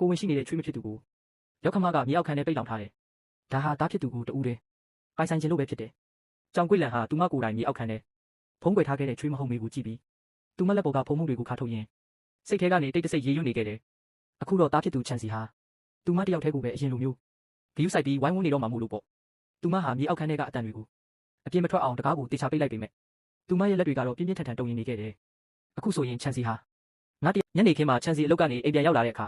ကိုဝင်ရှိနေတဲ့ချွေးမဖြစ်သူကိုရောက်ခမကမြေအောက်ခံနဲ့ပိတ်လောင်ထားတယ်ဒါဟာတားဖြစ်သူကိုတူးတယ်ပိုင်ဆိုင်ခြင်းလို့ပဲဖြစ်တယ်ကြောင်ကွေ့လန်ဟာသူမကိုယ်တိုင်မြေအောက်ခံနဲ့ဖုံးကွယ်ထားခဲ့တဲ့ချွေးမဟုတ်မေကိုကြည့်ပြီးသူမလက်ပေါ်ကဖုံးမှုတွေကိုခါထုတ်ရင်းစိတ်ထဲကနေတိတ်တဆိတ်ရေးရွံ့နေခဲ့တယ်အခုတော့တားဖြစ်သူချန်စီဟာသူမတယောက်တည်းကိုပဲအရင်လိုမျိုးဂယူးဆိုင်ပြီးဝိုင်းဝန်းနေတော့မှမို့လို့ပေါ့သူမဟာမြေအောက်ခံထဲကအတန်တွေကိုအပြင်းမထွက်အောင်တကားကိုတေချာပိတ်လိုက်ပေမဲ့သူမရဲ့လက်တွေကတော့ပြင်းပြင်းထန်ထန်တုံရင်နေခဲ့တယ်အခုဆိုရင်ချန်စီဟာငါတညနေခင်းမှာချန်စီအလုပ်ကနေအိမ်ပြန်ရောက်လာတဲ့အခါ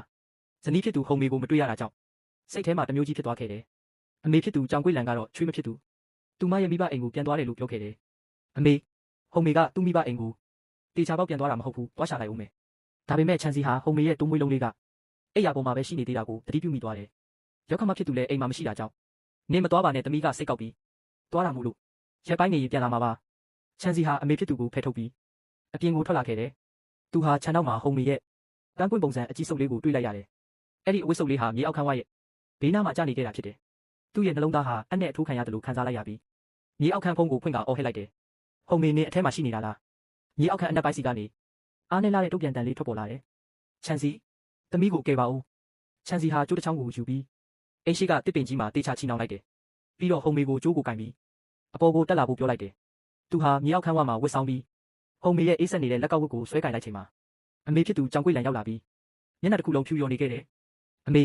ဇနီးဖြစ်သူဟုံမေကိုမတွေ့ရတာကြောင့်စိတ်ထဲမှာတမျိုးကြီးဖြစ်သွားခဲ့တယ်အမေဖြစ်သူကြောင်ကွေ့လန်ကတော့ချွေးမဖြစ်သူသူမရဲ့မိဘအိမ်ကိုပြန်သွားတယ်လို့ပြောခဲ့တယ်အမေဟုံမေကသူ့မိဘအိမ်ကိုတေချာပေါက်ပြန်သွားတာမဟုတ်ဘူးသွားရှာလိုက်ဦးမယ်ဒါပေမဲ့ချန်စီဟာဟုံမေရဲ့တိုးမွေးလုံးလေးကအိယာပေါ်မှာပဲရှိနေသေးတာကိုသတိပြုမိသွားတယ်ရောက်ခမဖြစ်သူလည်းအိမ်မှာမရှိတာကြောင့်နင်းမသွားပါနဲ့တမီးကစိတ်ကောက်ပြီးသွားတာမို့လို့ရက်ပိုင်းနေရင်ပြန်လာမှာပါချန်စီဟာအမေဖြစ်သူကိုဖယ်ထုတ်ပြီးအပြင်ကိုထွက်လာခဲ့တယ်သူဟာခြံနောက်မှာဟုံမေရဲ့တန်းပွင့်ပုံစံအကြီးစုပ်လေးကိုတွေ့လိုက်ရတယ်အဲ့ဒီအဝတ်စုပ်လေးဟာမြေအောက်ခန်းဝရဲ့ဘေးနားမှာကျနေခဲ့တာဖြစ်တယ်သူ့ရဲ့နှလုံးသားဟာအနဲ့အထိုးခံရတယ်လို့ခံစားလိုက်ရပြီးမြေအောက်ခန်းဖုံးကိုဖွင့်ကအော်ဟစ်လိုက်တယ်ဟုံမေနဲ့အထဲမှာရှိနေတာလားမြေအောက်ခန်းအနက်ပိုင်းစီကနေအားနဲ့လာတဲ့တုတ်ပြန်တန်လေးထွက်ပေါ်လာတယ်ချန်စီသမီးကိုကယ်ပါဦးချန်စီဟာကျိုးတစ်ချောင်းကိုယူပြီးအိမ်ရှိကတစ်ပင်ကြီးမှာတေချာချီနှောင်လိုက်တယ်ပြီးတော့ဟုံမေကိုကျိုးကိုကင်ပြီးအပေါ်ကိုတက်လာဖို့ပြောလိုက်တယ်သူဟာမြေအောက်ခန်းဝမှာဝတ်ဆောင်ပြီးဟုံမေရဲ့အေးဆက်နေတဲ့လက်ကောက်ဝတ်ကိုဆွဲကင်လိုက်ချိန်မှာအမေဖြစ်သူကြောင်ကွေ့လန်ရောက်လာပြီးမျက်နှာတစ်ခုလုံးဖြူရော်နေခဲ့တယ်အမေ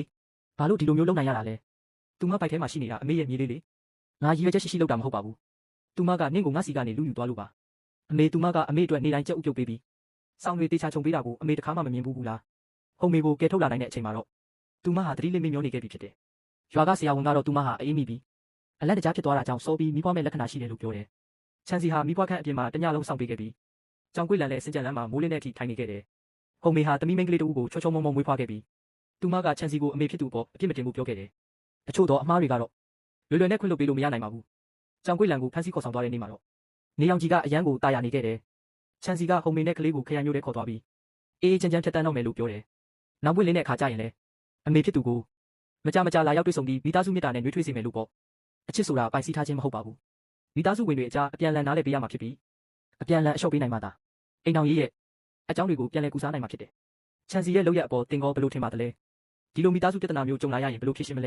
ဘာလို့ဒီလိုမျိုးလုပ်နိုင်ရတာလဲသူမပိုက်ထဲမှာရှိနေတာအမေရဲ့မြေးလေးလေငါရည်ရွယ်ချက်ရှိရှိလုပ်တာမဟုတ်ပါဘူးသူမကနင့်ကိုငါစီကနေလူယူသွားလို့ပါအမေသူမကအမေအတွက်နေတိုင်းကြက်ဥပြုတ်ပေးပြီးစောင်းတွေတေချာချုံပေးတာကိုအမေတခါမှမမြင်ဘူးလားဟုံမေကိုကယ်ထုတ်လာနိုင်တဲ့အချိန်မှာတော့သူမဟာသတိလေးမေ့မျောနေခဲ့ပြီဖြစ်တယ်ရွာကဆရာဝန်ကတော့သူမဟာအေးမိပြီးအလန့်တကြားဖြစ်သွားတာကြောင့်စောပြီးမိဖွားမဲ့လက္ခဏာရှိတယ်လို့ပြောတယ်ချန်စီဟာမိဖွားခန့်အပြင်မှာတညလုံးစောင့်ပေးခဲ့ပြီးကြောင်ကွေ့လန်လည်းစင်ကြံလမ်းမှာမိုးလင်းတဲ့အထိထိုင်နေခဲ့တယ်ဟုံမေဟာသမီးမင်းကလေးတူကိုချောချောမောမောမွေးဖွားခဲ့ပြီးသူမကချန်စီကိုအမေဖြစ်သူပေါ်အပြစ်မတင်ဘူးပြောခဲ့တယ်အချို့တော့အမားတွေကတော့လွယ်လွယ်နဲ့ခွင့်လွှတ်ပေးလို့မရနိုင်ပါဘူးကြောင်ကွေ့လန်ကိုဖမ်းဆီးခေါ်ဆောင်သွားတဲ့နေ့မှာတော့နေအောင်ကြီးကအရန်ကိုတာယာနေခဲ့တယ်ချန်စီကဟုံမေနဲ့ကလေးကိုခရိုင်မျိုးထဲခေါ်သွားပြီးအေးအေးချမ်းချမ်းဖြတ်တန်းတော့မယ်လို့ပြောတယ်နောက်ပွင့်လင်းတဲ့အခါကျရင်လည်းအမေဖြစ်သူကိုမကြလာရောက်တွေ့ဆုံပြီးမိသားစုမြတ်တာနဲ့နှွေးထွေးစေမယ်လို့ပေါ့အချစ်ဆိုတာပိုင်စီးထားခြင်းမဟုတ်ပါဘူးမိသားစုဝင်တွေအကြားအပြန်လန်နားလည်ပေးရမှာဖြစ်ပြီးအပြန်လန်အလျှော့ပေးနိုင်မှသာအိမ်တော်ကြီးရဲ့အကြောင်းတွေကိုပြန်လည်ကူစားနိုင်မှာဖြစ်တယ်ချန်စီရဲ့လောက်ရအပေါ်တင်ကောဘယ်လိုထင်ပါသလဲဒီလိုမိသားစုပြဿနာမျိုးကြုံလာရရင်ဘယ်လိုဖြေရှင်းမလဲ